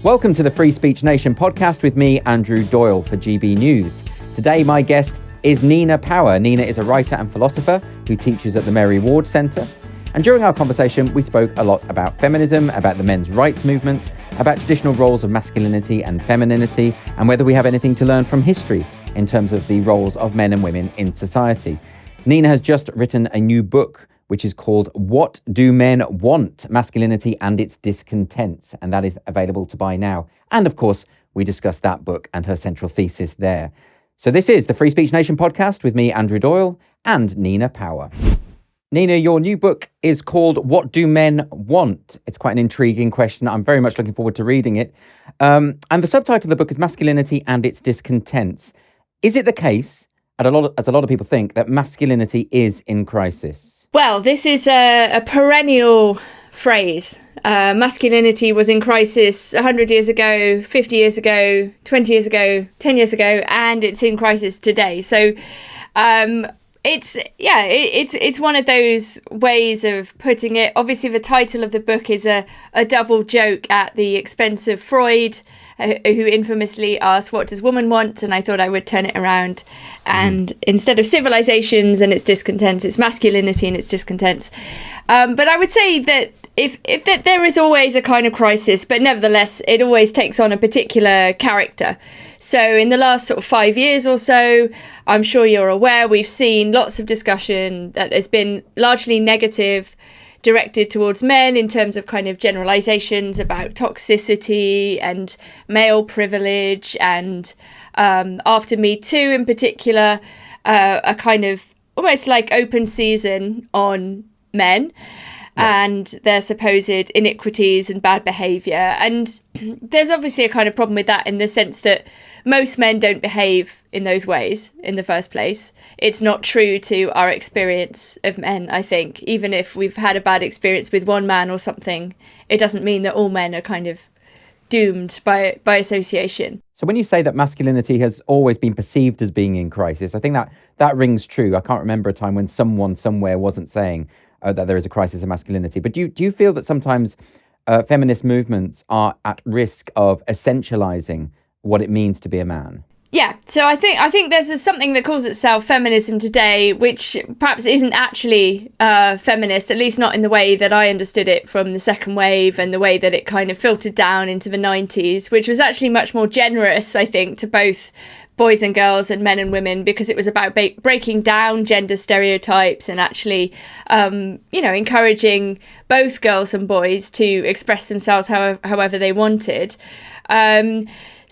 Welcome to the Free Speech Nation podcast with me, Andrew Doyle, for GBNews. Today, my guest is Nina Power. Nina is a writer and philosopher who teaches at the Mary Ward Centre. And during our conversation, we spoke a lot about feminism, about the men's rights movement, about traditional roles of masculinity and femininity, and whether we have anything to learn from history in terms of the roles of men and women in society. Nina has just written a new book, which is called What Do Men Want? Masculinity and Its Discontents, and that is available to buy now. And of course, we discussed that book and her central thesis there. So this is the Free Speech Nation podcast with me, Andrew Doyle, and Nina Power. Nina, your new book is called What Do Men Want? It's quite an intriguing question. I'm very much looking forward to reading it. And the subtitle of the book is Masculinity and Its Discontents. Is it the case, as a lot of people think, that masculinity is in crisis? Well, this is a perennial phrase. Masculinity was in crisis 100 years ago, 50 years ago, 20 years ago, 10 years ago, and it's in crisis today. So it's one of those ways of putting it. Obviously, the title of the book is a double joke at the expense of Freud, who infamously asked, "What does woman want?" And I thought I would turn it around. And instead of civilizations and its discontents, it's masculinity and its discontents. But I would say that if that there is always a kind of crisis, but nevertheless, it always takes on a particular character. So in the last sort of 5 years or so, I'm sure you're aware, we've seen lots of discussion that has been largely negative, directed towards men in terms of kind of generalizations about toxicity and male privilege, and after Me Too in particular, a kind of almost like open season on men and their supposed iniquities and bad behaviour. And there's obviously a kind of problem with that in the sense that most men don't behave in those ways in the first place. It's not true to our experience of men, I think. Even if we've had a bad experience with one man or something, it doesn't mean that all men are kind of doomed by association. So when you say that masculinity has always been perceived as being in crisis, I think that rings true. I can't remember a time when someone somewhere wasn't saying that there is a crisis of masculinity. But do you feel that sometimes feminist movements are at risk of essentializing what it means to be a man? Yeah, so I think there's something that calls itself feminism today, which perhaps isn't actually feminist, at least not in the way that I understood it from the second wave and the way that it kind of filtered down into the 90s, which was actually much more generous, I think, to both boys and girls and men and women, because it was about breaking down gender stereotypes and actually, encouraging both girls and boys to express themselves however they wanted.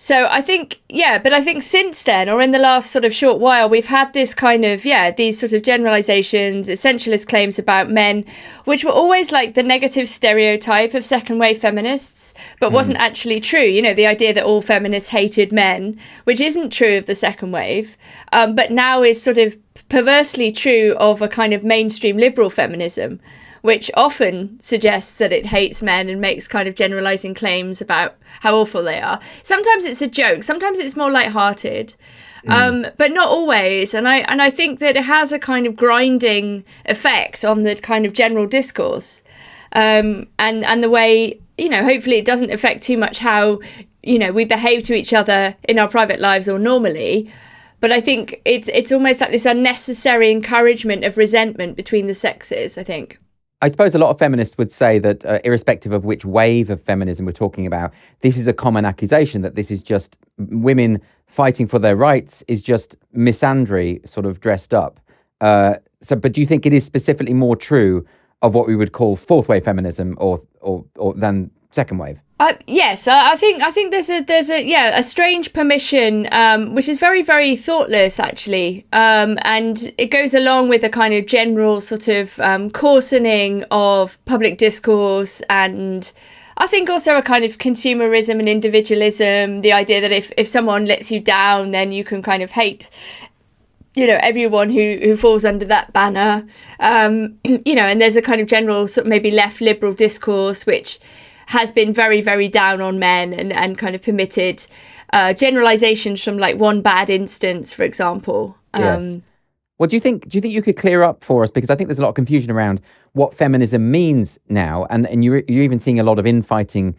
So I think, but I think since then, or in the last sort of short while, we've had this kind of, these sort of generalizations, essentialist claims about men, which were always like the negative stereotype of second wave feminists, but wasn't actually true. You know, the idea that all feminists hated men, which isn't true of the second wave, but now is sort of perversely true of a kind of mainstream liberal feminism, which often suggests that it hates men and makes kind of generalizing claims about how awful they are. Sometimes it's a joke, sometimes it's more lighthearted, but not always. And I think that it has a kind of grinding effect on the kind of general discourse, and the way, hopefully it doesn't affect too much how, we behave to each other in our private lives or normally. But I think it's almost like this unnecessary encouragement of resentment between the sexes, I think. I suppose a lot of feminists would say that irrespective of which wave of feminism we're talking about, this is a common accusation, that this is just women fighting for their rights is just misandry sort of dressed up. But do you think it is specifically more true of what we would call fourth wave feminism or than second wave? Yes, I think there's a strange permission, which is very, very thoughtless, actually. And it goes along with a kind of general sort of coarsening of public discourse, and I think also a kind of consumerism and individualism, the idea that if someone lets you down, then you can kind of hate everyone who falls under that banner. And there's a kind of general sort of maybe left liberal discourse, which has been very, very down on men and kind of permitted generalizations from like one bad instance, for example. Yes. Well, do you think you could clear up for us? Because I think there's a lot of confusion around what feminism means now. And you're even seeing a lot of infighting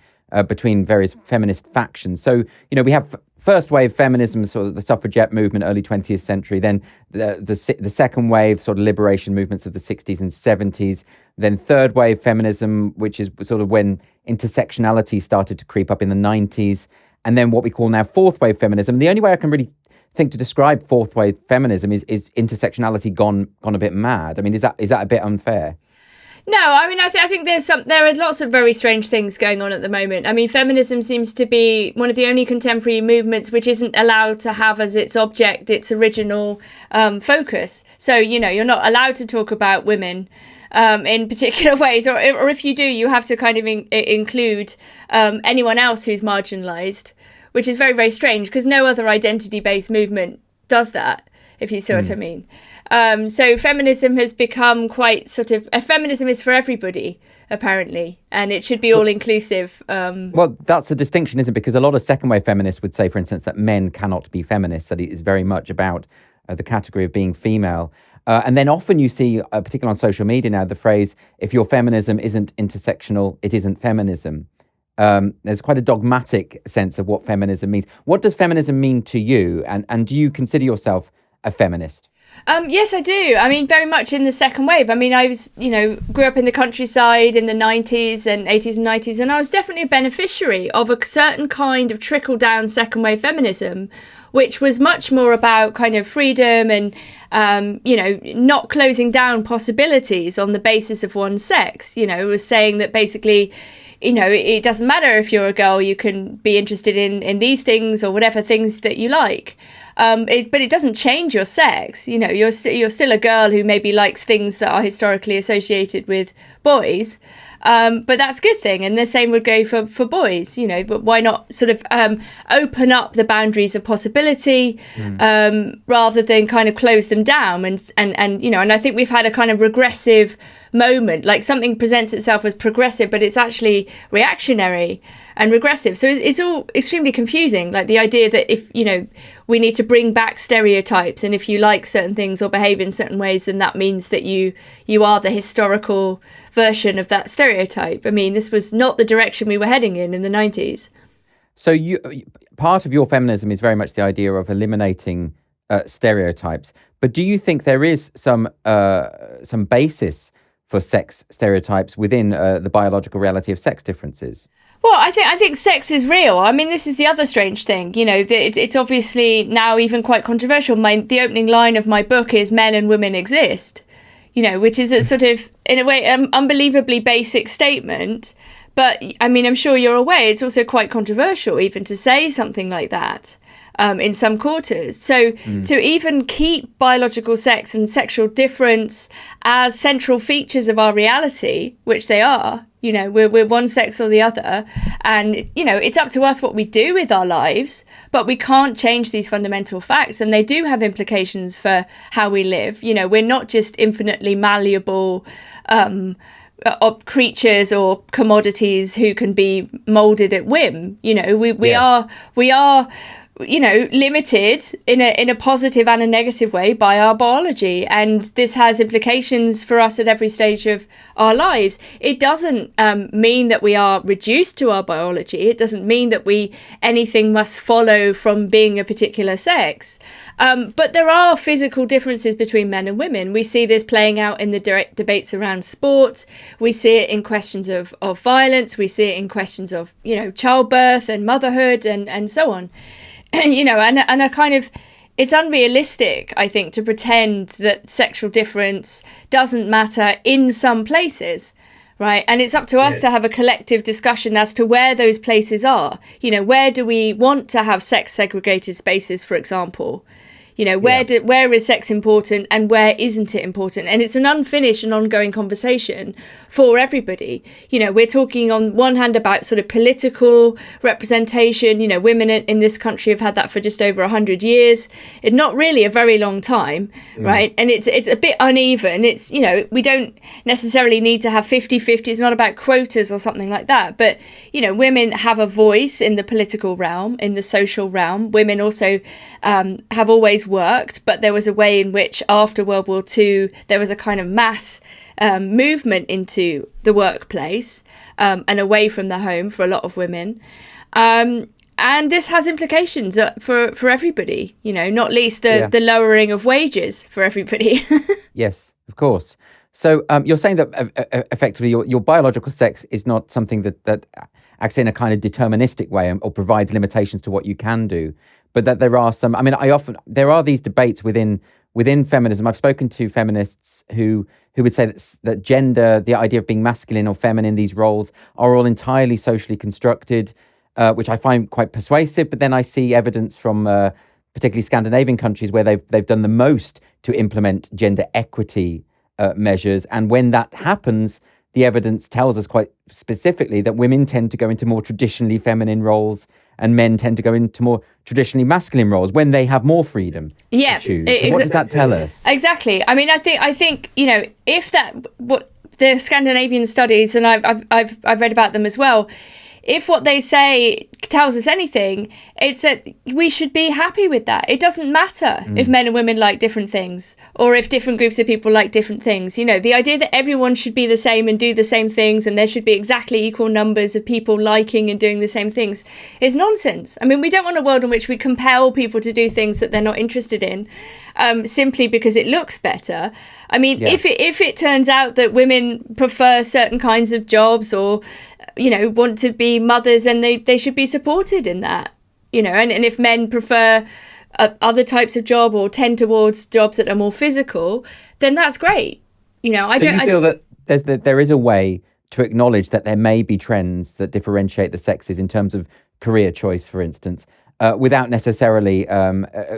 between various feminist factions. So, we have first wave feminism, sort of the suffragette movement, early 20th century, then the second wave sort of liberation movements of the 60s and 70s, then third wave feminism, which is sort of when intersectionality started to creep up in the 90s, and then what we call now fourth wave feminism. And the only way I can really think to describe fourth wave feminism is intersectionality gone a bit mad. I mean, is that a bit unfair? No, I mean, I think there are lots of very strange things going on at the moment. I mean, feminism seems to be one of the only contemporary movements which isn't allowed to have as its object its original focus. So, you're not allowed to talk about women in particular ways, or if you do, you have to kind of include anyone else who's marginalised, which is very, very strange because no other identity-based movement does that, if you see what I mean. So feminism has become quite sort of, feminism is for everybody, apparently, and it should be all-inclusive. Well, that's a distinction, isn't it? Because a lot of second-wave feminists would say, for instance, that men cannot be feminists, that it is very much about the category of being female. And then often you see, particularly on social media now, the phrase, if your feminism isn't intersectional, it isn't feminism. There's quite a dogmatic sense of what feminism means. What does feminism mean to you? And do you consider yourself a feminist? Yes, I do. I mean, very much in the second wave. I mean, I was, grew up in the countryside in the 90s and 80s and 90s, and I was definitely a beneficiary of a certain kind of trickle-down second wave feminism, which was much more about kind of freedom and, not closing down possibilities on the basis of one's sex. It was saying that basically, it doesn't matter if you're a girl, you can be interested in these things or whatever things that you like. But it doesn't change your sex. You're still a girl who maybe likes things that are historically associated with boys. But that's a good thing. And the same would go for boys, but why not sort of open up the boundaries of possibility rather than kind of close them down. And I think we've had a kind of regressive moment, like something presents itself as progressive, but it's actually reactionary and regressive. So it's all extremely confusing, like the idea that if, we need to bring back stereotypes, and if you like certain things or behave in certain ways, then that means that you are the historical version of that stereotype. I mean, this was not the direction we were heading in the 90s. So part of your feminism is very much the idea of eliminating stereotypes. But do you think there is some basis for sex stereotypes within the biological reality of sex differences? Well, I think sex is real. I mean, this is the other strange thing. It's obviously now even quite controversial. The opening line of my book is "Men and women exist," which is a sort of, in a way, unbelievably basic statement. But I mean, I'm sure you're aware it's also quite controversial even to say something like that in some quarters. So to even keep biological sex and sexual difference as central features of our reality, which they are, we're one sex or the other, and it's up to us what we do with our lives, but we can't change these fundamental facts, and they do have implications for how we live. We're not just infinitely malleable creatures or commodities who can be molded at whim. We are limited in a positive and a negative way by our biology, and this has implications for us at every stage of our lives. It doesn't mean that we are reduced to our biology. It doesn't mean that anything must follow from being a particular sex. But there are physical differences between men and women. We see this playing out in the direct debates around sport. We see it in questions of violence. We see it in questions of childbirth and motherhood and so on. And a kind of, it's unrealistic, I think, to pretend that sexual difference doesn't matter in some places, right? And it's up to us to have a collective discussion as to where those places are. Where do we want to have sex segregated spaces, for example? Where is sex important and where isn't it important? And it's an unfinished and ongoing conversation for everybody. We're talking on one hand about sort of political representation. Women in this country have had that for just over 100 years. It's not really a very long time, right? And it's a bit uneven. It's, we don't necessarily need to have 50-50. It's not about quotas or something like that. But, women have a voice in the political realm, in the social realm. Women also have always worked, but there was a way in which after World War II there was a kind of mass movement into the workplace and away from the home for a lot of women. And this has implications for everybody, not least the lowering of wages for everybody. Yes, of course. So you're saying that effectively your biological sex is not something that acts in a kind of deterministic way or provides limitations to what you can do, but that there are some. I mean, there are these debates within feminism. I've spoken to feminists who would say that gender, the idea of being masculine or feminine, these roles are all entirely socially constructed, which I find quite persuasive. But then I see evidence from particularly Scandinavian countries where they've done the most to implement gender equity measures, and when that happens, the evidence tells us quite specifically that women tend to go into more traditionally feminine roles and men tend to go into more traditionally masculine roles when they have more freedom to choose. So what does that tell us? Exactly. I mean, I think if what the Scandinavian studies, and I've read about them as well, if what they say tells us anything, it's that we should be happy with that. It doesn't matter if men and women like different things, or if different groups of people like different things. The idea that everyone should be the same and do the same things, and there should be exactly equal numbers of people liking and doing the same things, is nonsense. I mean, we don't want a world in which we compel people to do things that they're not interested in, simply because it looks better. I mean, if it turns out that women prefer certain kinds of jobs or want to be mothers, and they should be supported in that, and if men prefer other types of job or tend towards jobs that are more physical, then that's great. Do you feel that there is a way to acknowledge that there may be trends that differentiate the sexes in terms of career choice, for instance, without necessarily,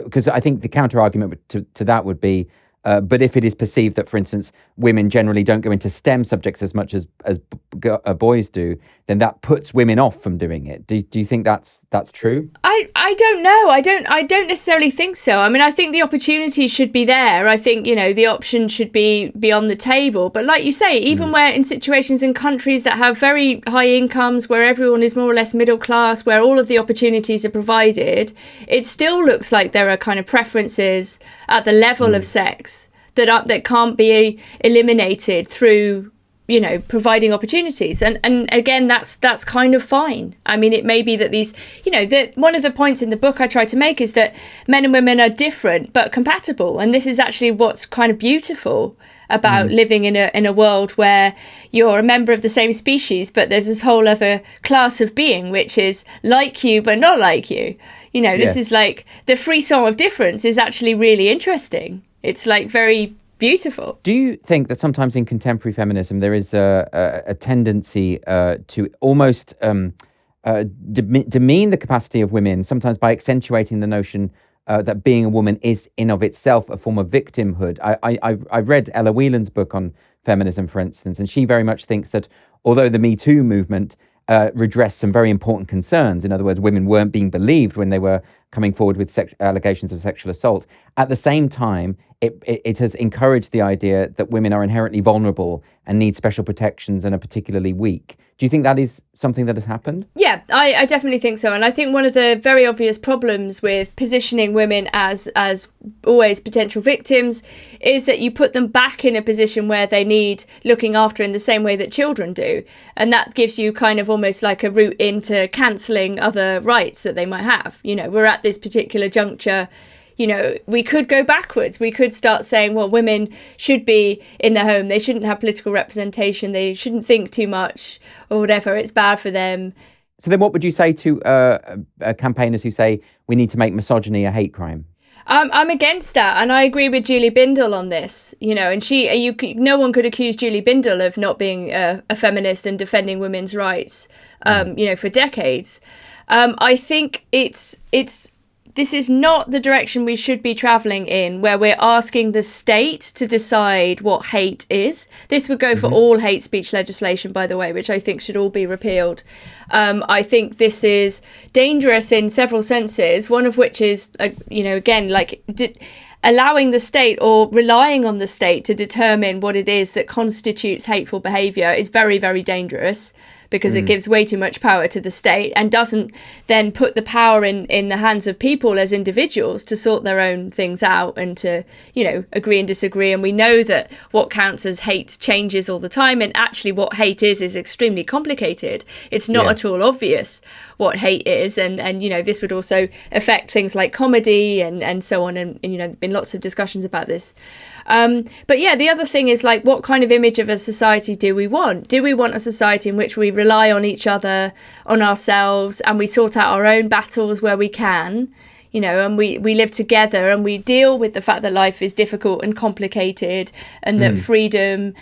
because I think the counter argument to that would be, but if it is perceived that, for instance, women generally don't go into STEM subjects as much as boys do, then that puts women off from doing it. Do you think that's true? I don't know. I don't necessarily think so. I mean, I think the opportunity should be there. I think, the option should be on the table. But like you say, even where in situations in countries that have very high incomes, where everyone is more or less middle class, where all of the opportunities are provided, it still looks like there are kind of preferences at the level of sex that can't be eliminated through providing opportunities, and again that's kind of fine. I mean, it may be that these that one of the points in the book I try to make is that men and women are different but compatible, and this is actually what's kind of beautiful about living in a world where you're a member of the same species, but there's this whole other class of being which is like you but not like you. This is like the frisson of difference is actually really interesting. It's like very beautiful. Do you think that sometimes in contemporary feminism there is a tendency to almost demean the capacity of women, sometimes by accentuating the notion that being a woman is in of itself a form of victimhood? I read Ella Whelan's book on feminism, for instance, and she very much thinks that although the Me Too movement redressed some very important concerns, in other words, women weren't being believed when they were coming forward with allegations of sexual assault, at the same time, it has encouraged the idea that women are inherently vulnerable and need special protections and are particularly weak. Do you think that is something that has happened? Yeah, I definitely think so. And I think one of the very obvious problems with positioning women as always potential victims is that you put them back in a position where they need looking after in the same way that children do. And that gives you kind of almost like a route into cancelling other rights that they might have. We're at this particular juncture. We could go backwards. We could start saying, well, women should be in the home. They shouldn't have political representation. They shouldn't think too much or whatever. It's bad for them. So then what would you say to campaigners who say we need to make misogyny a hate crime? I'm against that, and I agree with Julie Bindel on this. And no one could accuse Julie Bindel of not being a feminist and defending women's rights, for decades. I think this is not the direction we should be travelling in, where we're asking the state to decide what hate is. This would go for all hate speech legislation, by the way, which I think should all be repealed. I think this is dangerous in several senses, one of which is, allowing the state or relying on the state to determine what it is that constitutes hateful behaviour is very, very dangerous, because it gives way too much power to the state and doesn't then put the power in the hands of people as individuals to sort their own things out and to, you know, agree and disagree. And we know that what counts as hate changes all the time, and actually what hate is extremely complicated. It's not at all obvious what hate is, and you know, this would also affect things like comedy and so on, and you know, there've been lots of discussions about this. But yeah, the other thing is, like, what kind of image of a society do we want? Do we want a society in which we rely on each other, on ourselves, and we sort out our own battles where we can, you know, and we live together and we deal with the fact that life is difficult and complicated, and that freedom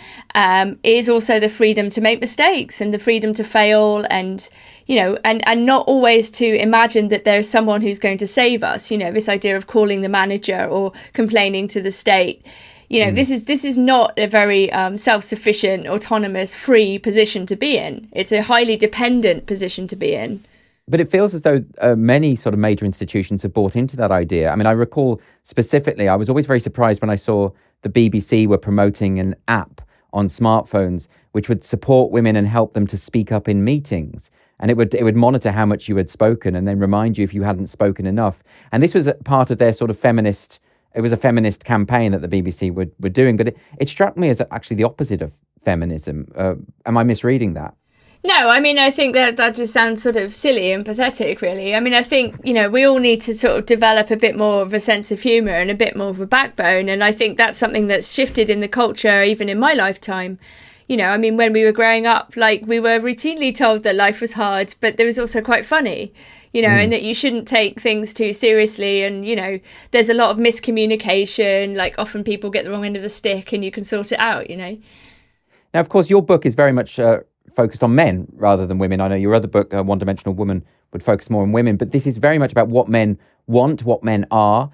is also the freedom to make mistakes and the freedom to fail, and you know, and not always to imagine that there's someone who's going to save us. You know, this idea of calling the manager or complaining to the state. You know, this is not a very self-sufficient, autonomous, free position to be in. It's a highly dependent position to be in. But it feels as though many sort of major institutions have bought into that idea. I mean, I recall specifically, I was always very surprised when I saw the BBC were promoting an app on smartphones which would support women and help them to speak up in meetings. And it would monitor how much you had spoken and then remind you if you hadn't spoken enough. And this was a part of their sort of feminist, it was a feminist campaign that the BBC were doing. But it struck me as actually the opposite of feminism. Am I misreading that? No, I mean, I think that just sounds sort of silly and pathetic, really. I mean, I think, you know, we all need to sort of develop a bit more of a sense of humour and a bit more of a backbone. And I think that's something that's shifted in the culture, even in my lifetime. You know, I mean, when we were growing up, like, we were routinely told that life was hard, but it was also quite funny, you know, and that you shouldn't take things too seriously. And, you know, there's a lot of miscommunication, like often people get the wrong end of the stick and you can sort it out, you know. Now, of course, your book is very much focused on men rather than women. I know your other book, One Dimensional Woman, would focus more on women, but this is very much about what men want, what men are.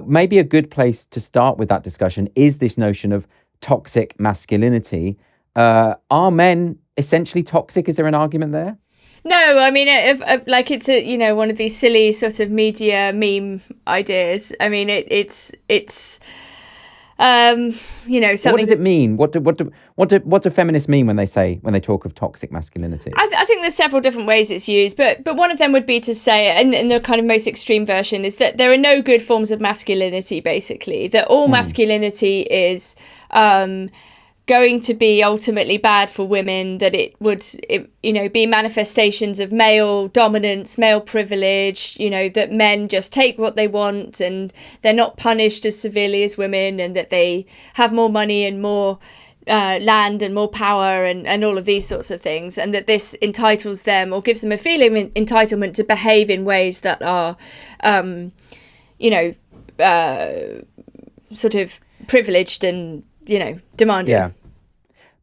Maybe a good place to start with that discussion is this notion of toxic masculinity. Are men essentially toxic? Is there an argument there? No, I mean, like, it's a, you know, one of these silly sort of media meme ideas. I mean, it's you know, something. What does it mean? What do feminists mean when they talk of toxic masculinity? I think there's several different ways it's used, but one of them would be to say, and the kind of most extreme version is that there are no good forms of masculinity. Basically, that all masculinity is going to be ultimately bad for women, that it would you know, be manifestations of male dominance, male privilege, you know, that men just take what they want and they're not punished as severely as women, and that they have more money and more land and more power and all of these sorts of things, and that this entitles them or gives them a feeling of entitlement to behave in ways that are you know, sort of privileged and, you know, demanding. Yeah.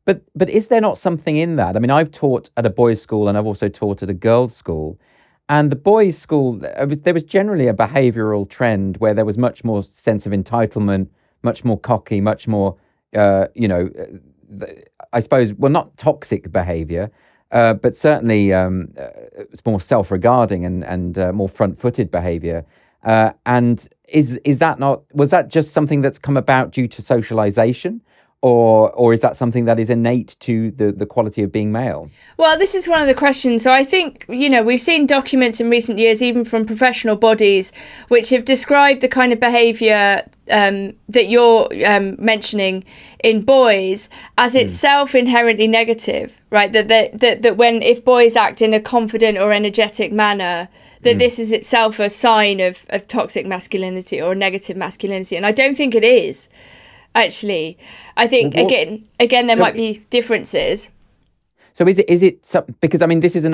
But is there not something in that? I mean, I've taught at a boys' school and I've also taught at a girls' school. And the boys' school, there was generally a behavioural trend where there was much more sense of entitlement, much more cocky, much more, you know, I suppose, well, not toxic behaviour, but certainly it's more self-regarding and more front-footed behaviour. And is that not, was that just something that's come about due to socialisation? Or is that something that is innate to the quality of being male? Well, this is one of the questions. So I think, you know, we've seen documents in recent years, even from professional bodies, which have described the kind of behaviour that you're mentioning in boys as itself inherently negative, right? That when, if boys act in a confident or energetic manner, that this is itself a sign of toxic masculinity or negative masculinity. And I don't think it is. Actually, I think again there might be differences. So is it because I mean this is an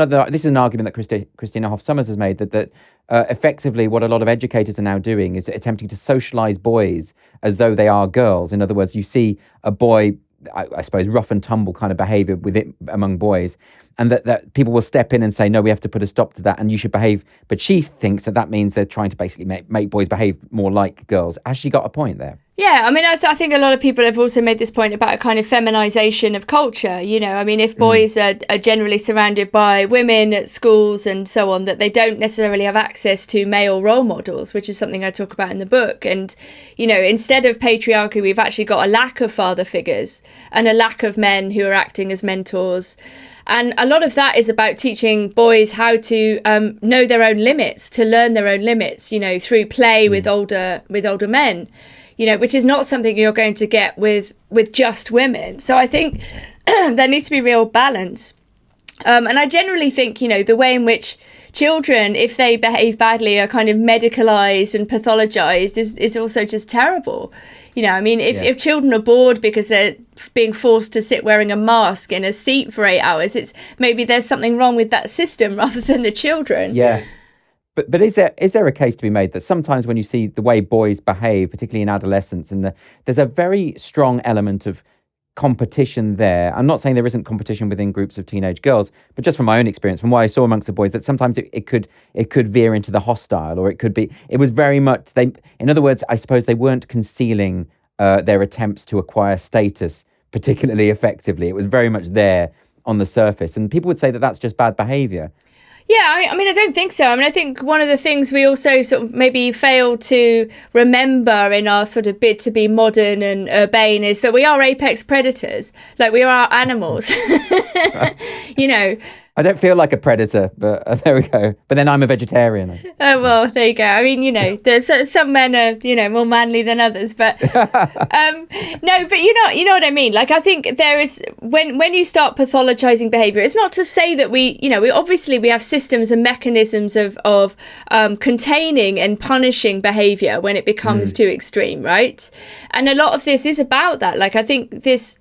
argument that Christina Hoff Sommers has made that effectively what a lot of educators are now doing is attempting to socialise boys as though they are girls. In other words, you see a boy, I suppose, rough and tumble kind of behaviour with it among boys, and that people will step in and say, no, we have to put a stop to that and you should behave. But she thinks that means they're trying to basically make boys behave more like girls. Has she got a point there? Yeah, I mean, I think a lot of people have also made this point about a kind of feminization of culture. You know, I mean, if boys are generally surrounded by women at schools and so on, that they don't necessarily have access to male role models, which is something I talk about in the book. And, you know, instead of patriarchy, we've actually got a lack of father figures and a lack of men who are acting as mentors. And a lot of that is about teaching boys how to know their own limits, to learn their own limits, you know, through play with older men. You know, which is not something you're going to get with just women. So I think there needs to be real balance. And I generally think, you know, the way in which children, if they behave badly, are kind of medicalized and pathologized is also just terrible. You know, I mean, if children are bored because they're being forced to sit wearing a mask in a seat for 8 hours, it's maybe there's something wrong with that system rather than the children. Yeah. But is there a case to be made that sometimes when you see the way boys behave, particularly in adolescence, and there's a very strong element of competition there. I'm not saying there isn't competition within groups of teenage girls, but just from my own experience, from what I saw amongst the boys, that sometimes it could veer into the hostile, or it was very much in other words, I suppose they weren't concealing their attempts to acquire status particularly effectively. It was very much there on the surface, and people would say that that's just bad behavior. Yeah, I mean, I don't think so. I mean, I think one of the things we also sort of maybe fail to remember in our sort of bid to be modern and urbane is that we are apex predators. Like, we are animals. You know. I don't feel like a predator, but there we go. But then I'm a vegetarian. Oh, well, there you go. I mean, you know, there's some men are, you know, more manly than others, but no, but you know what I mean? Like, I think there is, when you start pathologizing behavior, it's not to say that we obviously we have systems and mechanisms of containing and punishing behavior when it becomes too extreme, right? And a lot of this is about that. Like, I think this,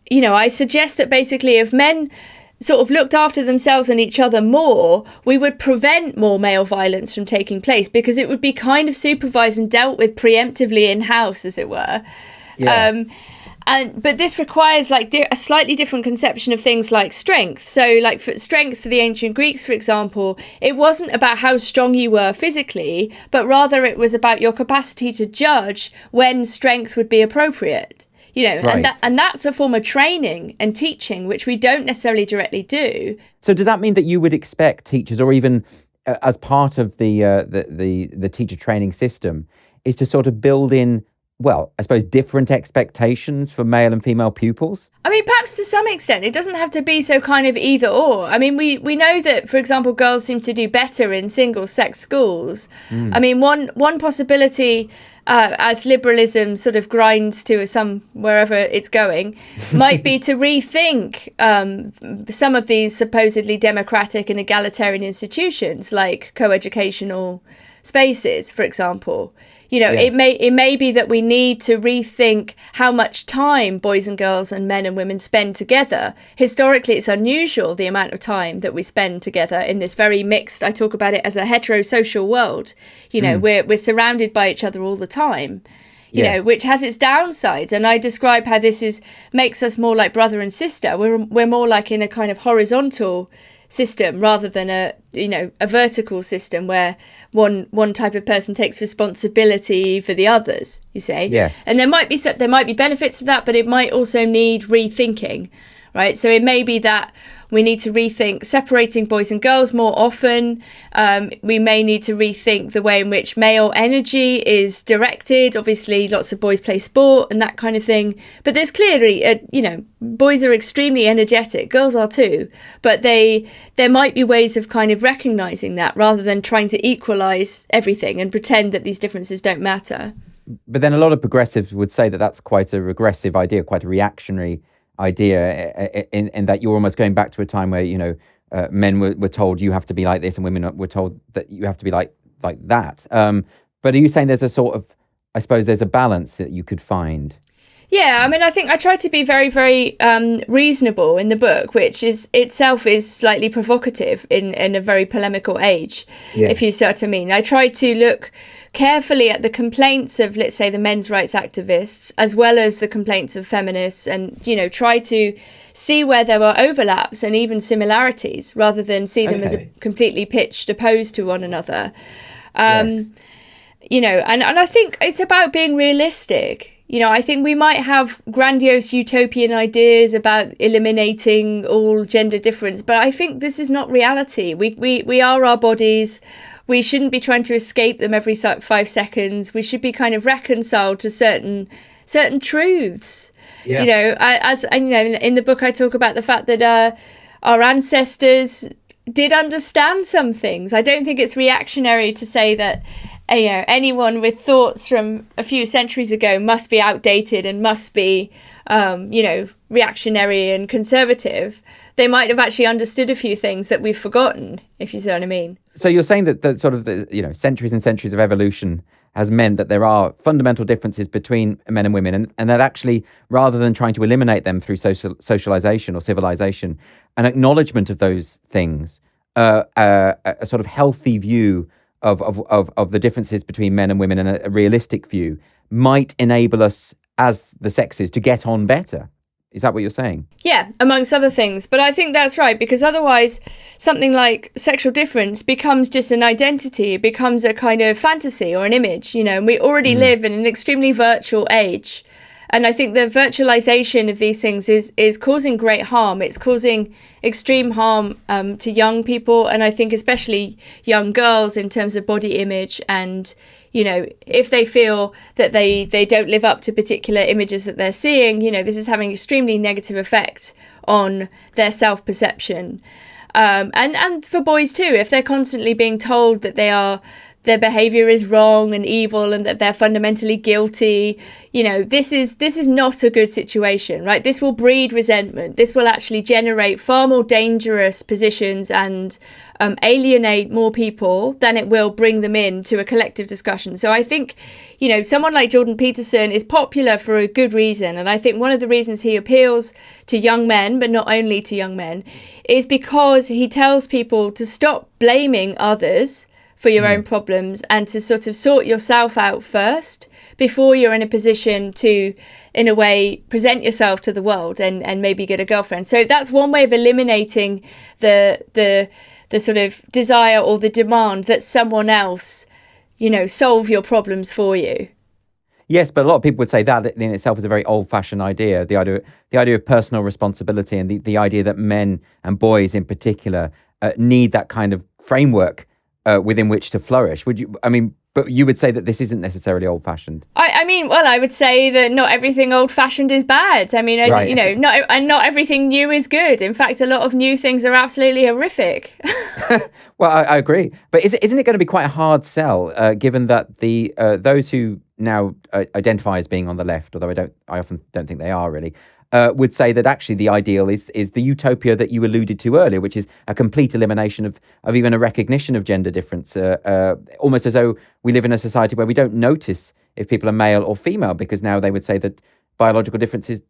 you know, I suggest that basically if men sort of looked after themselves and each other more, we would prevent more male violence from taking place, because it would be kind of supervised and dealt with preemptively in-house, as it were. Yeah. But this requires like a slightly different conception of things like strength. So like strength for the ancient Greeks, for example, it wasn't about how strong you were physically, but rather it was about your capacity to judge when strength would be appropriate. You know, right. and that's a form of training and teaching, which we don't necessarily directly do. So does that mean that you would expect teachers, or even as part of the teacher training system, is to sort of build in, well, I suppose, different expectations for male and female pupils? I mean, perhaps to some extent. It doesn't have to be so kind of either or. I mean, we know that, for example, girls seem to do better in single-sex schools. I mean, one possibility, as liberalism sort of grinds to wherever it's going, might be to rethink some of these supposedly democratic and egalitarian institutions, like co-educational spaces, for example. You know, yes. It may be that we need to rethink how much time boys and girls and men and women spend together. Historically, it's unusual the amount of time that we spend together in this very mixed, I talk about it as a heterosocial world. You know, we're surrounded by each other all the time, you know, which has its downsides. And I describe how this makes us more like brother and sister. We're more like in a kind of horizontal system rather than a vertical system where one type of person takes responsibility for the others, you say. Yes. And there might be benefits of that, but it might also need rethinking, right? So it may be that we need to rethink separating boys and girls more often. We may need to rethink the way in which male energy is directed. Obviously, lots of boys play sport and that kind of thing. But there's clearly, boys are extremely energetic. Girls are too. But there might be ways of kind of recognizing that rather than trying to equalize everything and pretend that these differences don't matter. But then a lot of progressives would say that that's quite a regressive idea, quite a reactionary idea, in that you're almost going back to a time where men were told you have to be like this and women were told that you have to be like that. But are you saying there's a sort of, I suppose there's a balance that you could find? Yeah, I mean, I think I tried to be very, very reasonable in the book, which is itself is slightly provocative in a very polemical age, if you see what I mean. I tried to look carefully at the complaints of, let's say, the men's rights activists, as well as the complaints of feminists, and, try to see where there were overlaps and even similarities, rather than see them as completely pitched opposed to one another. and I think it's about being realistic. I think we might have grandiose utopian ideas about eliminating all gender difference, but I think this is not reality. We are our bodies. We shouldn't be trying to escape them every 5 seconds. We should be kind of reconciled to certain truths. Yeah. In the book I talk about the fact that our ancestors did understand some things. I don't think it's reactionary to say that anyone with thoughts from a few centuries ago must be outdated and must be, reactionary and conservative. They might have actually understood a few things that we've forgotten, if you see what I mean. So you're saying that centuries and centuries of evolution has meant that there are fundamental differences between men and women, and that actually, rather than trying to eliminate them through socialization or civilization, an acknowledgement of those things, a sort of healthy view of the differences between men and women, and a realistic view might enable us as the sexes to get on better. Is that what you're saying? Yeah, amongst other things. But I think that's right, because otherwise something like sexual difference becomes just an identity. It becomes a kind of fantasy or an image, and we already live in an extremely virtual age. And I think the virtualization of these things is causing great harm. It's causing extreme harm to young people, and I think especially young girls in terms of body image. And, if they feel that they don't live up to particular images that they're seeing, this is having extremely negative effect on their self-perception. And for boys too, if they're constantly being told that their behavior is wrong and evil and that they're fundamentally guilty, this is not a good situation, right? This will breed resentment. This will actually generate far more dangerous positions and alienate more people than it will bring them into a collective discussion. So I think, someone like Jordan Peterson is popular for a good reason. And I think one of the reasons he appeals to young men, but not only to young men, is because he tells people to stop blaming others for your own problems and to sort of sort yourself out first before you're in a position to, in a way, present yourself to the world and maybe get a girlfriend. So that's one way of eliminating the sort of desire or the demand that someone else, solve your problems for you. Yes, but a lot of people would say that in itself is a very old-fashioned idea, the idea of personal responsibility, and the idea that men and boys in particular need that kind of framework within which to flourish. But you would say that this isn't necessarily old-fashioned. I would say that not everything old-fashioned is bad. Right. Not everything new is good. In fact, a lot of new things are absolutely horrific. Well, I agree. But isn't it going to be quite a hard sell, given that the those who now identify as being on the left, although I often don't think they are really, would say that actually the ideal is the utopia that you alluded to earlier, which is a complete elimination of even a recognition of gender difference, almost as though we live in a society where we don't notice if people are male or female, because now they would say that biological differences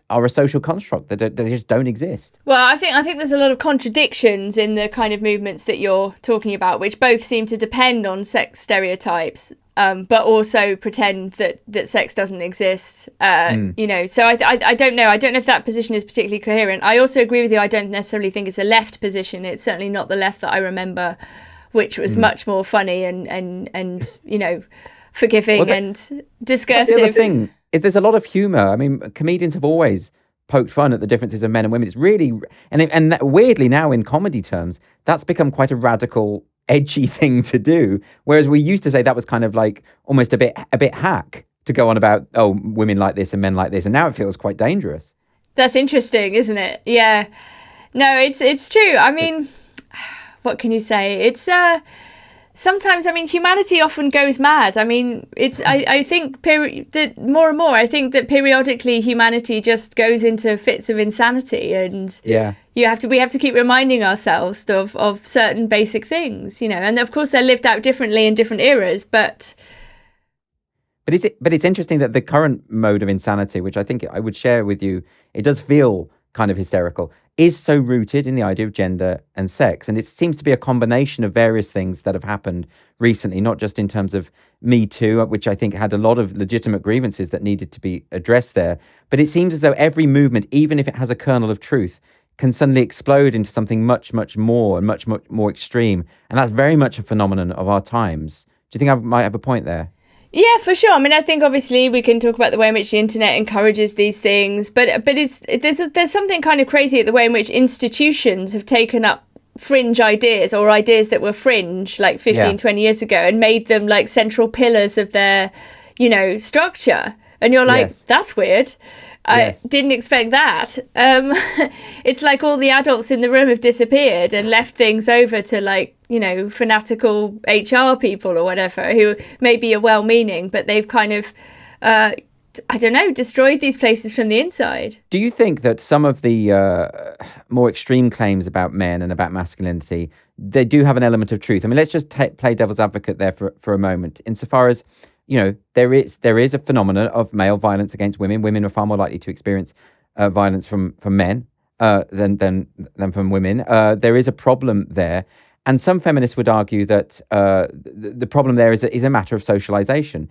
are a social construct, that they just don't exist. Well, I think there's a lot of contradictions in the kind of movements that you're talking about, which both seem to depend on sex stereotypes, but also pretend that sex doesn't exist. So I don't know. I don't know if that position is particularly coherent. I also agree with you. I don't necessarily think it's a left position. It's certainly not the left that I remember, which was much more funny and forgiving and discursive. The other thing is there's a lot of humour. Comedians have always poked fun at the differences of men and women. It's really, and weirdly now in comedy terms, that's become quite a radical, edgy thing to do. Whereas we used to say that was kind of like almost a bit hack to go on about, oh, women like this and men like this. And now it feels quite dangerous. That's interesting, isn't it? Yeah. No, it's true. What can you say? It's sometimes, humanity often goes mad. I think that more and more, I think that periodically humanity just goes into fits of insanity, and we have to keep reminding ourselves of certain basic things, and of course they're lived out differently in different eras, but it's interesting that the current mode of insanity, which I think I would share with you, it does feel kind of hysterical, is so rooted in the idea of gender and sex. And it seems to be a combination of various things that have happened recently, not just in terms of Me Too, which I think had a lot of legitimate grievances that needed to be addressed there. But it seems as though every movement, even if it has a kernel of truth, can suddenly explode into something much, much more and much more extreme. And that's very much a phenomenon of our times. Do you think I might have a point there? Yeah, for sure. I mean, I think obviously we can talk about the way in which the internet encourages these things, but there's something kind of crazy at the way in which institutions have taken up fringe ideas, or ideas that were fringe like 15, 20 years ago, and made them like central pillars of their, structure. And you're like, that's weird. I didn't expect that. It's like all the adults in the room have disappeared and left things over to like, fanatical HR people or whatever, who maybe are well-meaning, but they've kind of, destroyed these places from the inside. Do you think that some of the more extreme claims about men and about masculinity, they do have an element of truth? I mean, let's just play devil's advocate there for a moment, insofar as, there is a phenomenon of male violence against women. Women are far more likely to experience violence from men than from women. There is a problem there. And some feminists would argue that the problem there is a matter of socialization.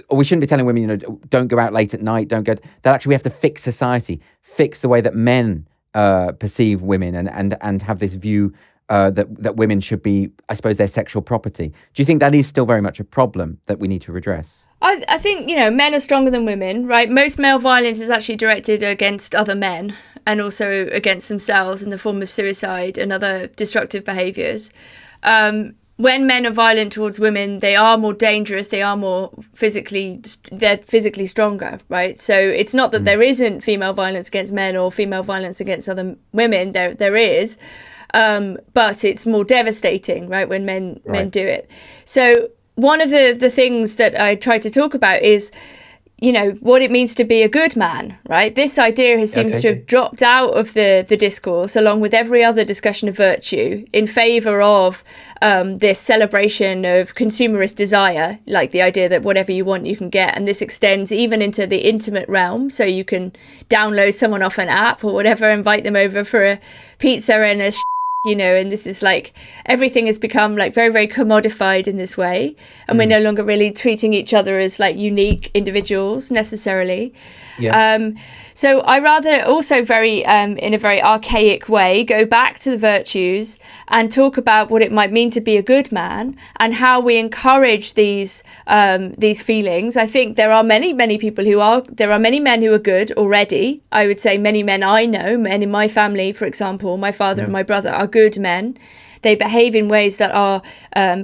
Or we shouldn't be telling women, don't go out late at night, don't go. That actually we have to fix society, fix the way that men perceive women, and have this view that women should be, I suppose, their sexual property. Do you think that is still very much a problem that we need to redress? I think, men are stronger than women, right? Most male violence is actually directed against other men, and also against themselves in the form of suicide and other destructive behaviours. When men are violent towards women, they are more dangerous, they're physically stronger, right? So it's not that there isn't female violence against men or female violence against other women, there is, but it's more devastating, right, when men do it. So one of the things that I try to talk about is, what it means to be a good man, right? This idea seems to have dropped out of the discourse, along with every other discussion of virtue, in favour of this celebration of consumerist desire, like the idea that whatever you want, you can get. And this extends even into the intimate realm. So you can download someone off an app or whatever, invite them over for a pizza and a and this is like, everything has become like very, very commodified in this way. And we're no longer really treating each other as like unique individuals necessarily. Yeah. So I rather also in a very archaic way, go back to the virtues and talk about what it might mean to be a good man and how we encourage these feelings. I think there are many men who are good already. I would say many men I know, men in my family, for example, my father and my brother, are good men. They behave in ways that are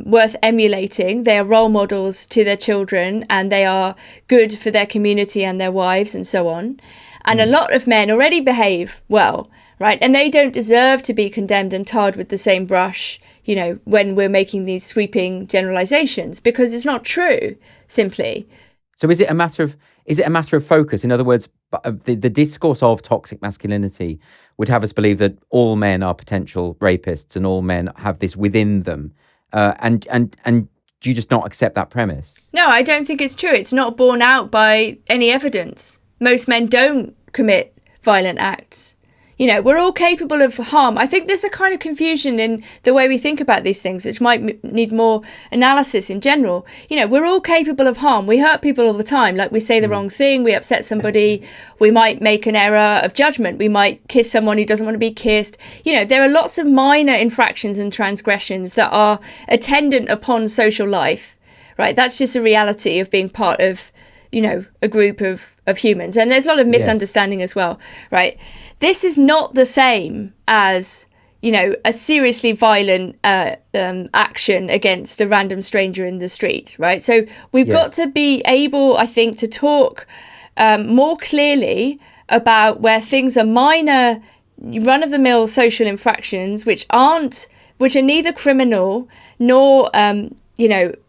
worth emulating. They are role models to their children, and they are good for their community and their wives and so on. And a lot of men already behave well, right? And they don't deserve to be condemned and tarred with the same brush, when we're making these sweeping generalizations, because it's not true, simply. So is it a matter of focus? In other words, the discourse of toxic masculinity would have us believe that all men are potential rapists and all men have this within them. And do you just not accept that premise? No, I don't think it's true. It's not borne out by any evidence. Most men don't commit violent acts. We're all capable of harm. I think there's a kind of confusion in the way we think about these things, which might need more analysis in general. We're all capable of harm. We hurt people all the time. Like, we say the wrong thing, we upset somebody, we might make an error of judgment, we might kiss someone who doesn't want to be kissed. There are lots of minor infractions and transgressions that are attendant upon social life, right? That's just a reality of being part of, a group of humans. And there's a lot of misunderstanding as well, right? This is not the same as, a seriously violent action against a random stranger in the street, right? So we've got to be able, I think, to talk more clearly about where things are minor, run-of-the-mill social infractions, which are neither criminal nor,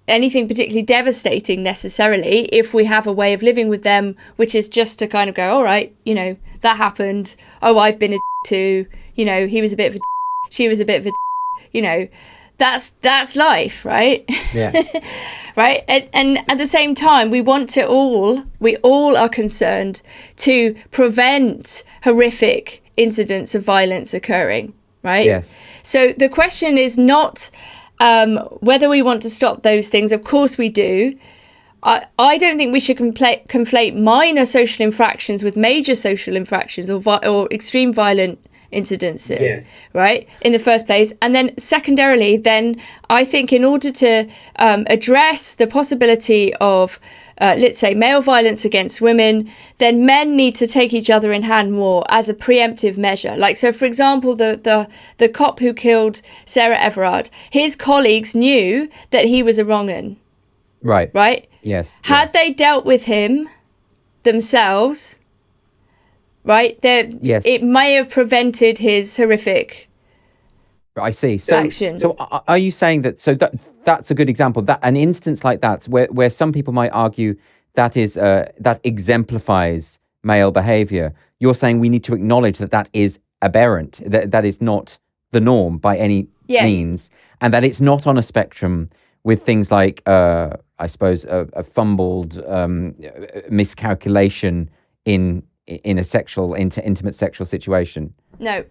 anything particularly devastating necessarily, if we have a way of living with them, which is just to kind of go, all right, that happened. Oh, I've been a too. He was a bit of a she was a bit of a that's life, right? Yeah. Right. And at the same time, we all are concerned to prevent horrific incidents of violence occurring, right? Yes. So the question is not whether we want to stop those things. Of course we do. I don't think we should conflate minor social infractions with major social infractions or extreme violent incidences, right, in the first place. And then secondarily, then I think in order to address the possibility of let's say, male violence against women, then men need to take each other in hand more as a preemptive measure. Like, so for example, the cop who killed Sarah Everard, his colleagues knew that he was a wrong-un. Right? Yes. Had they dealt with him themselves, right, it may have prevented his horrific I see. So, action. So are you saying that? So that's a good example. That an instance like that, where some people might argue that is that exemplifies male behaviour. You're saying we need to acknowledge that that is aberrant. That is not the norm by any means, and that it's not on a spectrum with things like, I suppose, a fumbled miscalculation in a sexual intimate sexual situation. No.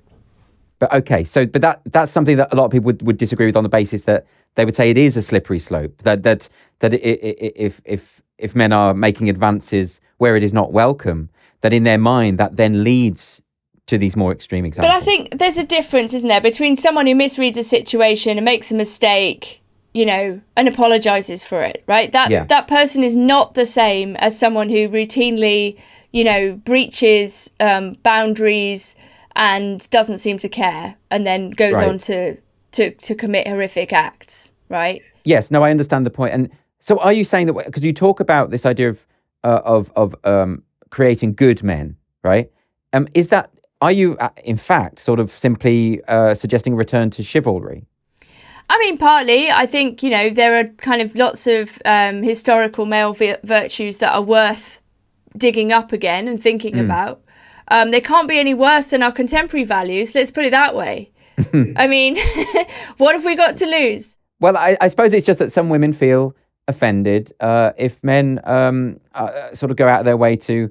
But okay, but that's something that a lot of people would disagree with on the basis that they would say it is a slippery slope. That if men are making advances where it is not welcome, that in their mind that then leads to these more extreme examples. But I think there's a difference, isn't there, between someone who misreads a situation and makes a mistake, you know, and apologizes for it, right? That person is not the same as someone who routinely, you know, breaches boundaries and doesn't seem to care, and then goes on to commit horrific acts, right? Yes, no, I understand the point. And so, are you saying that because you talk about this idea of creating good men, right? Are you in fact sort of simply suggesting a return to chivalry? I mean, partly. I think, you know, there are kind of lots of historical male virtues that are worth digging up again and thinking about. They can't be any worse than our contemporary values. Let's put it that way. I mean, what have we got to lose? Well, I suppose it's just that some women feel offended if men sort of go out of their way to,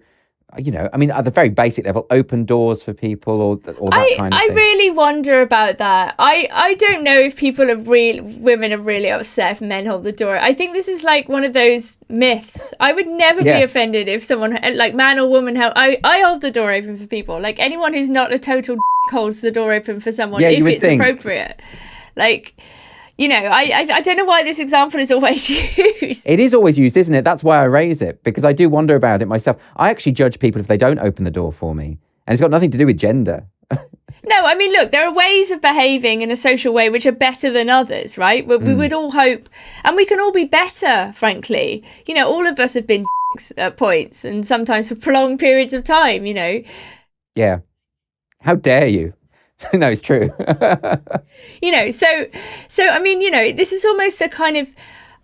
you know, I mean, at the very basic level, open doors for people or that kind of thing. I really wonder about that. I don't know if women are really upset if men hold the door. I think this is like one of those myths. I would never be offended if someone, like man or woman, I hold the door open for people. Like anyone who's not a total holds the door open for someone if it's appropriate. Like, you know, I don't know why this example is always used. It is always used, isn't it? That's why I raise it, because I do wonder about it myself. I actually judge people if they don't open the door for me. And it's got nothing to do with gender. No, I mean, look, there are ways of behaving in a social way which are better than others, right? We would all hope, and we can all be better, frankly. You know, all of us have been at points, and sometimes for prolonged periods of time, you know. Yeah. How dare you? No, it's true. You know, so I mean, you know, this is almost a kind of,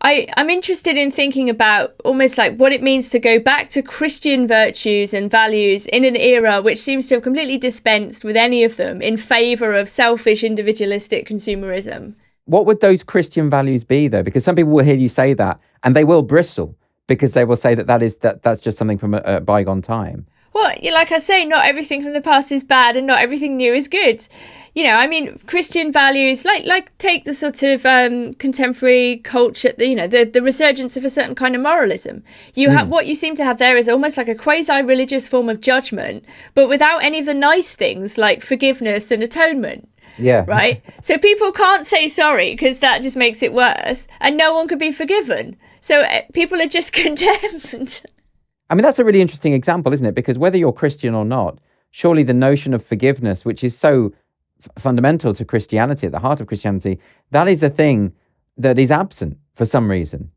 I'm interested in thinking about almost like what it means to go back to Christian virtues and values in an era which seems to have completely dispensed with any of them in favour of selfish, individualistic consumerism. What would those Christian values be, though? Because some people will hear you say that and they will bristle because they will say that's just something from a bygone time. Well, like I say, not everything from the past is bad and not everything new is good. You know, I mean, Christian values, like take the sort of contemporary culture, you know, the resurgence of a certain kind of moralism. You have what you seem to have there is almost like a quasi-religious form of judgment, but without any of the nice things like forgiveness and atonement. Yeah. Right? So people can't say sorry because that just makes it worse, and no one could be forgiven. So people are just condemned. I mean, that's a really interesting example, isn't it? Because whether you're Christian or not, surely the notion of forgiveness, which is so fundamental to Christianity, at the heart of Christianity, that is the thing that is absent for some reason.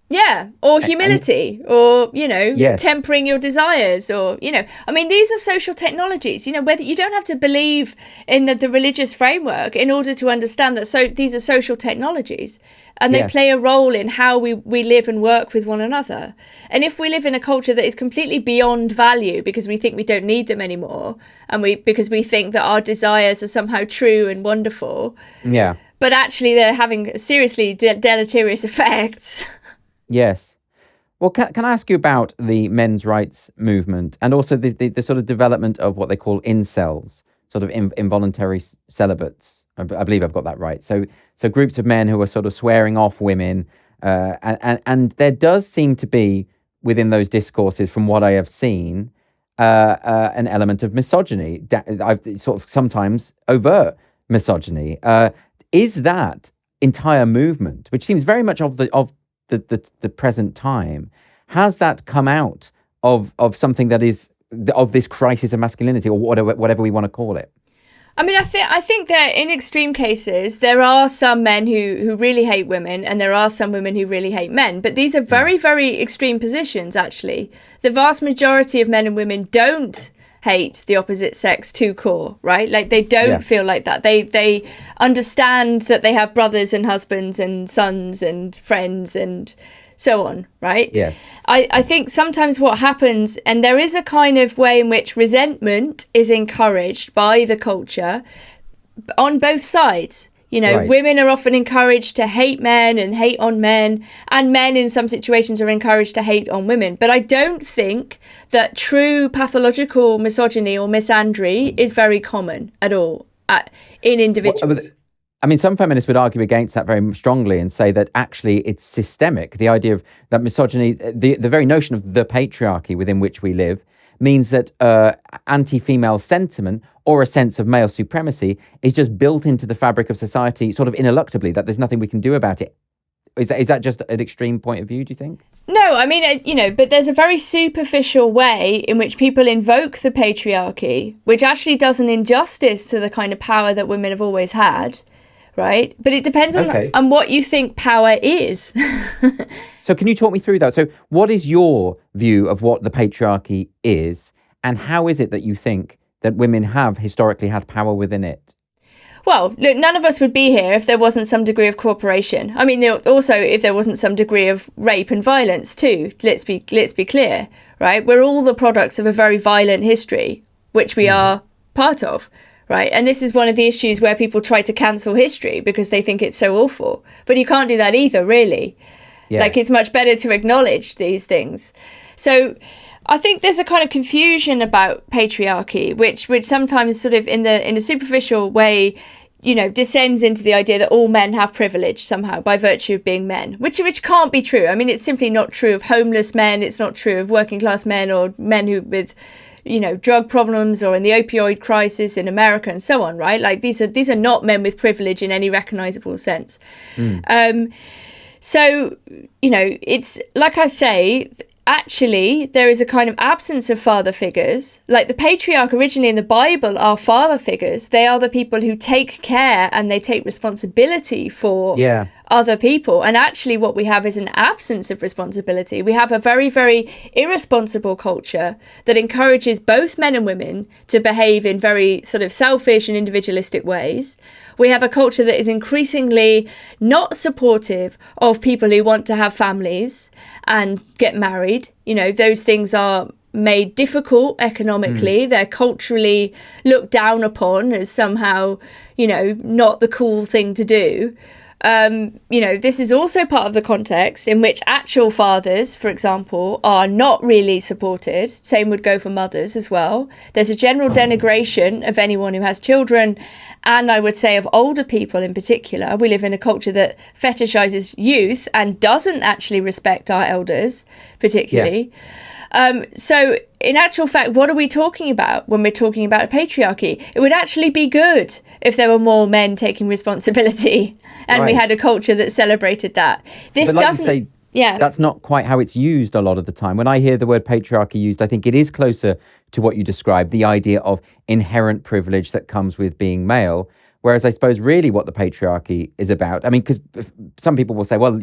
Yeah, or humility, or, you know, tempering your desires, or, you know, I mean, these are social technologies, you know, whether you don't have to believe in the religious framework in order to understand that these are social technologies, and they play a role in how we live and work with one another. And if we live in a culture that is completely beyond value because we think we don't need them anymore, and because we think that our desires are somehow true and wonderful, but actually they're having seriously deleterious effects. Yes. Well, can I ask you about the men's rights movement and also the sort of development of what they call incels, sort of involuntary celibates? I believe I've got that right. So groups of men who are sort of swearing off women, and there does seem to be within those discourses, from what I have seen, an element of misogyny. I've sort of sometimes overt misogyny. Is that entire movement, which seems very much of the present time, Has that come out of something that is of this crisis of masculinity, or whatever we want to call it? I mean, I think that in extreme cases, there are some men who really hate women, and there are some women who really hate men. But these are very, very extreme positions, actually. The vast majority of men and women don't hate the opposite sex to core, right? Like, they don't feel like that. They understand that they have brothers and husbands and sons and friends and so on, right? Yes. I think sometimes what happens, and there is a kind of way in which resentment is encouraged by the culture on both sides. You know, Right. Women are often encouraged to hate men and hate on men, and men in some situations are encouraged to hate on women. But I don't think that true pathological misogyny or misandry is very common at all in individuals. I mean, some feminists would argue against that very strongly and say that actually it's systemic. The idea of that misogyny, the very notion of the patriarchy within which we live, means that anti-female sentiment or a sense of male supremacy is just built into the fabric of society sort of ineluctably, that there's nothing we can do about it. Is that just an extreme point of view, do you think? No, I mean, but there's a very superficial way in which people invoke the patriarchy, which actually does an injustice to the kind of power that women have always had. Right. But it depends on what you think power is. So can you talk me through that? So what is your view of what the patriarchy is, and how is it that you think that women have historically had power within it? Well, look, none of us would be here if there wasn't some degree of cooperation. I mean, also if there wasn't some degree of rape and violence too. Let's be clear, right? We're all the products of a very violent history, which we are part of. Right. And this is one of the issues where people try to cancel history because they think it's so awful. But you can't do that either, really. Yeah. Like, it's much better to acknowledge these things. So I think there's a kind of confusion about patriarchy, which sometimes sort of in a superficial way, descends into the idea that all men have privilege somehow by virtue of being men, which can't be true. I mean, it's simply not true of homeless men. It's not true of working class men or men who with drug problems or in the opioid crisis in America and so on, right? Like, these are not men with privilege in any recognizable sense. So, it's like I say, actually, there is a kind of absence of father figures. Like, the patriarch originally in the Bible are father figures. They are the people who take care and they take responsibility for other people. And actually what we have is an absence of responsibility. We have a very, very irresponsible culture that encourages both men and women to behave in very sort of selfish and individualistic ways. We have a culture that is increasingly not supportive of people who want to have families and get married. Those things are made difficult economically. They're culturally looked down upon as somehow, not the cool thing to do. This is also part of the context in which actual fathers, for example, are not really supported. Same would go for mothers as well. There's a general denigration of anyone who has children, and I would say of older people in particular. We live in a culture that fetishizes youth and doesn't actually respect our elders, particularly. So in actual fact, what are we talking about when we're talking about patriarchy? It would actually be good if there were more men taking responsibility and we had a culture that celebrated that. This doesn't... That's not quite how it's used a lot of the time. When I hear the word patriarchy used, I think it is closer to what you described, the idea of inherent privilege that comes with being male. Whereas I suppose really what the patriarchy is about, I mean, because some people will say, well,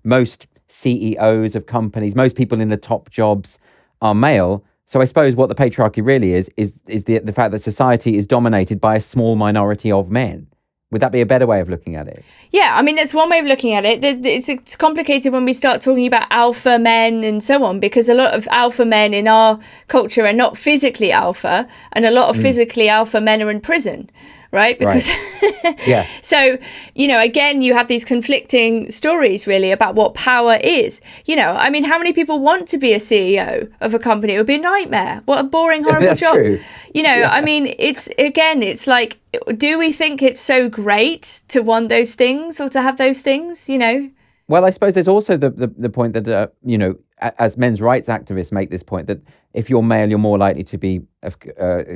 most CEOs of companies, most people in the top jobs are male. So I suppose what the patriarchy really is the fact that society is dominated by a small minority of men. Would that be a better way of looking at it? Yeah, I mean, that's one way of looking at it. It's complicated when we start talking about alpha men and so on, because a lot of alpha men in our culture are not physically alpha, and a lot of physically alpha men are in prison. Right? Because So, again, you have these conflicting stories really about what power is. I mean, how many people want to be a CEO of a company? It would be a nightmare. What a boring, horrible job. True. I mean, it's like, do we think it's so great to want those things or to have those things, Well, I suppose there's also the point that, as men's rights activists make this point, that if you're male, you're more likely to be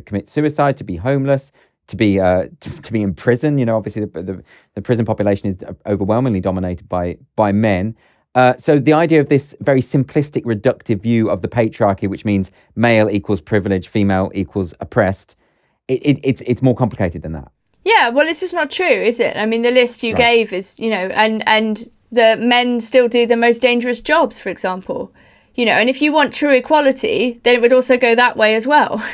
commit suicide, to be homeless, to be in prison. Obviously the prison population is overwhelmingly dominated by men. So the idea of this very simplistic, reductive view of the patriarchy, which means male equals privileged, female equals oppressed, it's more complicated than that. Yeah, well, it's just not true, is it? I mean, the list you gave is, and the men still do the most dangerous jobs, for example. And if you want true equality, then it would also go that way as well.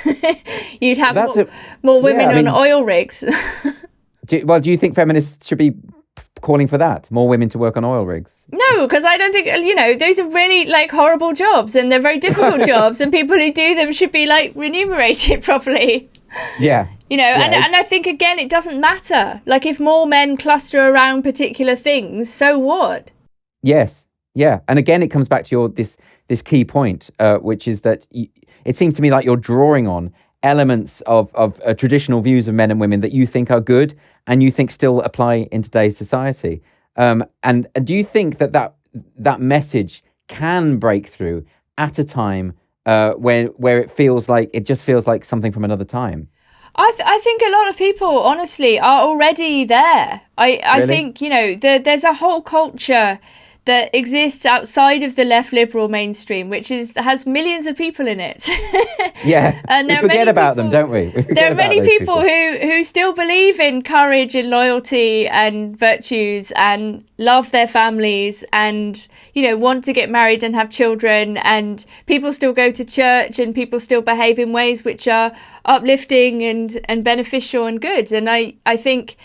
You'd have more women on oil rigs. Do you think feminists should be calling for that? More women to work on oil rigs? No, because I don't think, those are really horrible jobs, and they're very difficult jobs, and people who do them should be remunerated properly. Yeah. And I think, again, it doesn't matter. If more men cluster around particular things, so what? Yes. Yeah. And again, it comes back to this key point, which is that it seems to me like you're drawing on elements of traditional views of men and women that you think are good and you think still apply in today's society. And do you think that message can break through at a time where it feels like something from another time? I think a lot of people, honestly, are already there. I think, there's a whole culture that exists outside of the left liberal mainstream, which has millions of people in it. Yeah, and we forget about them, don't we? There are many people who still believe in courage and loyalty and virtues and love their families and, want to get married and have children, and people still go to church and people still behave in ways which are uplifting and beneficial and good. And I think,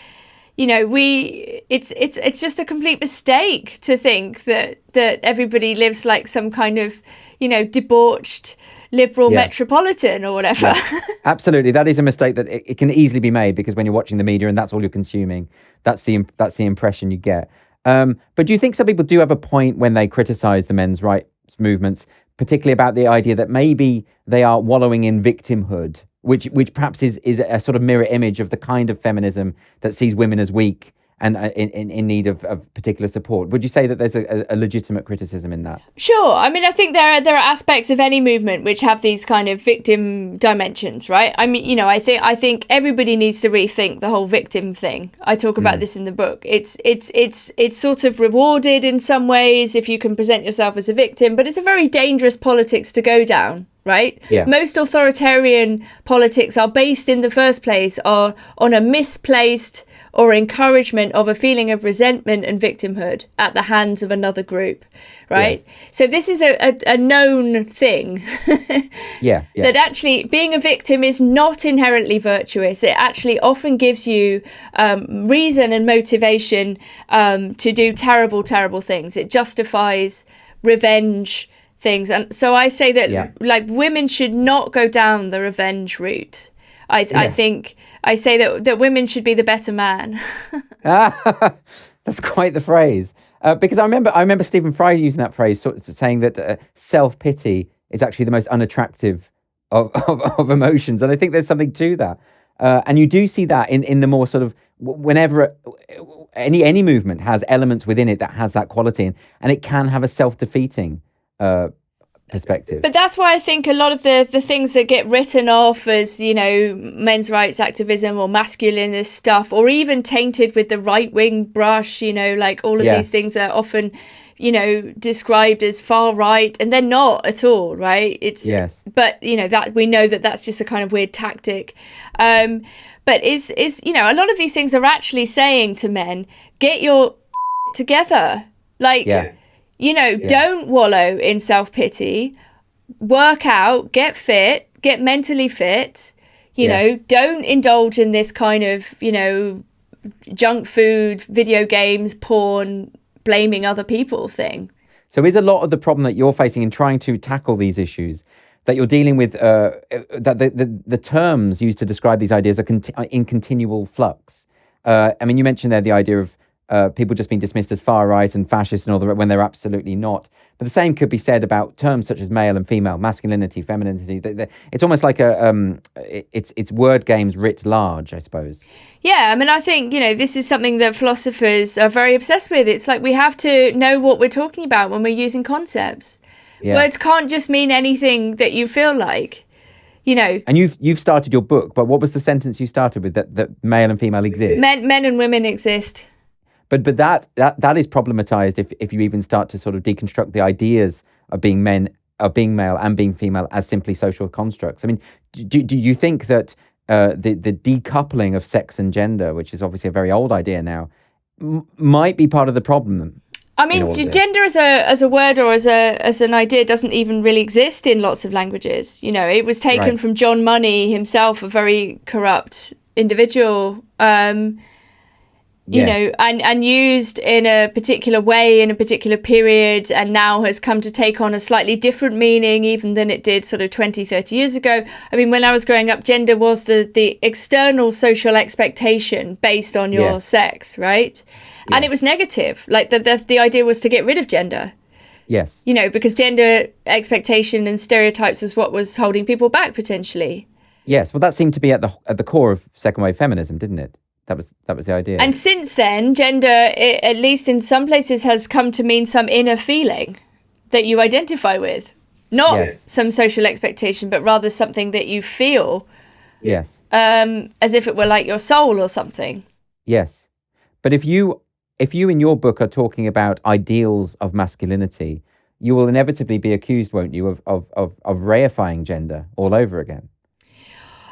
it's just a complete mistake to think that everybody lives like some kind of, debauched liberal metropolitan or whatever. Yeah. Absolutely. That is a mistake that it can easily be made, because when you're watching the media and that's all you're consuming, that's the impression you get. But do you think some people do have a point when they criticize the men's rights movements, particularly about the idea that maybe they are wallowing in victimhood, which perhaps is a sort of mirror image of the kind of feminism that sees women as weak and in need of particular support? Would you say that there's a legitimate criticism in that? Sure. I mean, I think there are aspects of any movement which have these kind of victim dimensions, right? I mean, I think everybody needs to rethink the whole victim thing. I talk about this in the book. It's sort of rewarded in some ways if you can present yourself as a victim, but it's a very dangerous politics to go down. Right? Yeah. Most authoritarian politics are based in the first place on a misplaced or encouragement of a feeling of resentment and victimhood at the hands of another group, right? Yes. So this is a known thing. Yeah. That actually being a victim is not inherently virtuous. It actually often gives you reason and motivation to do terrible, terrible things. It justifies revenge things. And so I say that women should not go down the revenge route. I think I say that women should be the better man. That's quite the phrase. Because I remember Stephen Fry using that phrase, saying that self-pity is actually the most unattractive of emotions. And I think there's something to that. And you do see that in the more sort of, whenever any movement has elements within it that has that quality, and it can have a self-defeating perspective. But that's why I think a lot of the things that get written off as, men's rights activism or masculinist stuff, or even tainted with the right-wing brush, all of these things are often, described as far right, and they're not at all, right? But, that we know that's just a kind of weird tactic. But is a lot of these things are actually saying to men, get your together. Don't wallow in self-pity, work out, get fit, get mentally fit, don't indulge in this kind of, junk food, video games, porn, blaming other people thing. So is a lot of the problem that you're facing in trying to tackle these issues that you're dealing with, that the terms used to describe these ideas are in continual flux? I mean, you mentioned there the idea of people just being dismissed as far right and fascist and all that when they're absolutely not. But the same could be said about terms such as male and female, masculinity, femininity. It's almost like it's word games writ large, I suppose. Yeah, I mean, I think, this is something that philosophers are very obsessed with. It's like we have to know what we're talking about when we're using concepts. Yeah. Words can't just mean anything that you feel like. And you've started your book, but what was the sentence you started with, that male and female exist? Men and women exist. But that is problematized if you even start to sort of deconstruct the ideas of being male and being female as simply social constructs. I mean, do you think that the decoupling of sex and gender, which is obviously a very old idea now, might be part of the problem? I mean, gender as a word or as an idea doesn't even really exist in lots of languages. You know, it was taken from John Money himself, a very corrupt individual. You know, and used in a particular way in a particular period, and now has come to take on a slightly different meaning even than it did sort of 20, 30 years ago. I mean, when I was growing up, gender was the external social expectation based on your sex, right? And it was negative. Like the idea was to get rid of gender. Yes. You know, because gender expectation and stereotypes was what was holding people back potentially. Yes. Well, that seemed to be at the core of second wave feminism, didn't it? That was the idea. And since then, gender, at least in some places, has come to mean some inner feeling that you identify with. Not some social expectation, but rather something that you feel. Yes. As if it were like your soul or something. Yes. But if you in your book are talking about ideals of masculinity, you will inevitably be accused, won't you, of reifying gender all over again?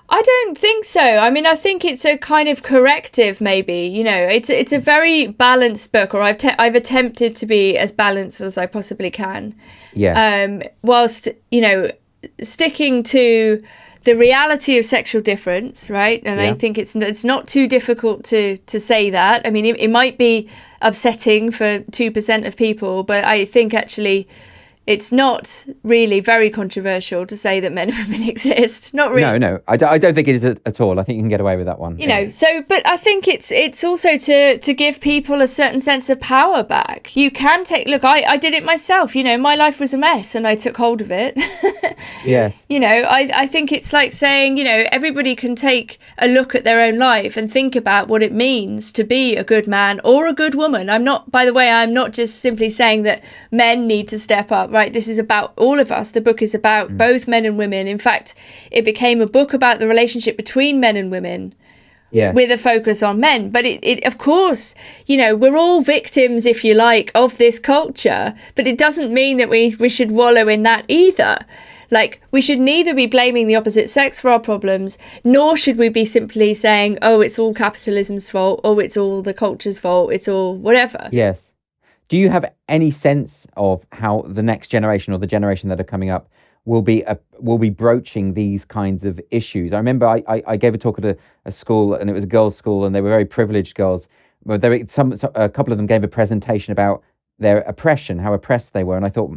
I don't think so. I mean, I think it's a kind of corrective, maybe. You know, it's a very balanced book, or I've attempted to be as balanced as I possibly can. Yeah. Whilst, you know, sticking to the reality of sexual difference, right? And I think it's not too difficult to say that. I mean, it might be upsetting for 2% of people, but I think actually it's not really very controversial to say that men and women exist. Not really. No, I don't think it is at all. I think you can get away with that one. You know, but I think it's also to give people a certain sense of power back. You can look, I did it myself. You know, my life was a mess and I took hold of it. Yes. You know, I think it's like saying, you know, everybody can take a look at their own life and think about what it means to be a good man or a good woman. I'm not just simply saying that men need to step up. Right, this is about all of us. The book is about both men and women. In fact, it became a book about the relationship between men and women, with a focus on men. But it of course, you know, we're all victims, if you like, of this culture. But it doesn't mean that we should wallow in that either. Like, we should neither be blaming the opposite sex for our problems, nor should we be simply saying, oh, it's all capitalism's fault, oh, it's all the culture's fault, it's all whatever. Yes. Do you have any sense of how the next generation or the generation that are coming up will be broaching these kinds of issues? I remember I gave a talk at a school, and it was a girls' school, and they were very privileged girls. But a couple of them gave a presentation about their oppression, how oppressed they were, and I thought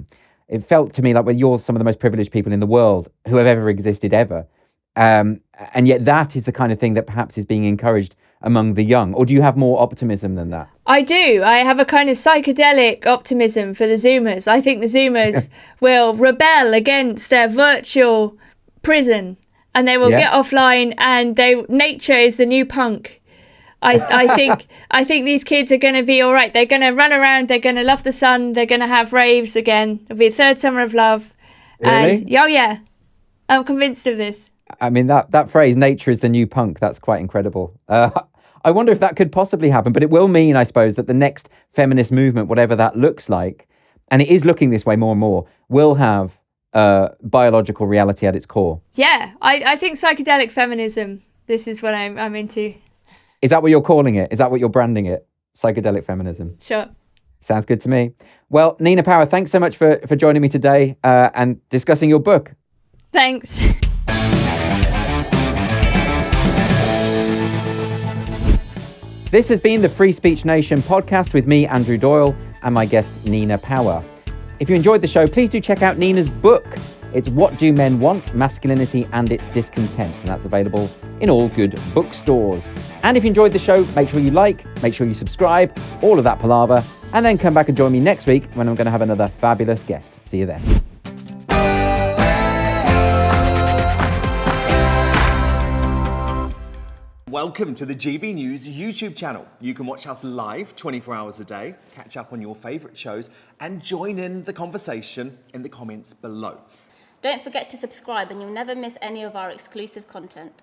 it felt to me like, well, you're some of the most privileged people in the world who have ever existed ever, and yet that is the kind of thing that perhaps is being encouraged among the young. Or do you have more optimism than that? I do. I have a kind of psychedelic optimism for the Zoomers. I think the Zoomers will rebel against their virtual prison, and they will get offline, and nature is the new punk. I think these kids are going to be all right. They're going to run around. They're going to love the sun. They're going to have raves again. It'll be a third summer of love. Really? And, oh yeah, I'm convinced of this. I mean, that phrase, nature is the new punk, that's quite incredible. I wonder if that could possibly happen, but it will mean, I suppose, that the next feminist movement, whatever that looks like, and it is looking this way more and more, will have biological reality at its core. Yeah, I think psychedelic feminism, this is what I'm into. Is that what you're calling it? Is that what you're branding it? Psychedelic feminism? Sure. Sounds good to me. Well, Nina Power, thanks so much for joining me today and discussing your book. Thanks. This has been the Free Speech Nation podcast with me, Andrew Doyle, and my guest, Nina Power. If you enjoyed the show, please do check out Nina's book. It's What Do Men Want? Masculinity and Its Discontents, and that's available in all good bookstores. And if you enjoyed the show, make sure you like, make sure you subscribe, all of that palaver, and then come back and join me next week when I'm going to have another fabulous guest. See you then. Welcome to the GBNews YouTube channel. You can watch us live 24 hours a day, catch up on your favourite shows, and join in the conversation in the comments below. Don't forget to subscribe and you'll never miss any of our exclusive content.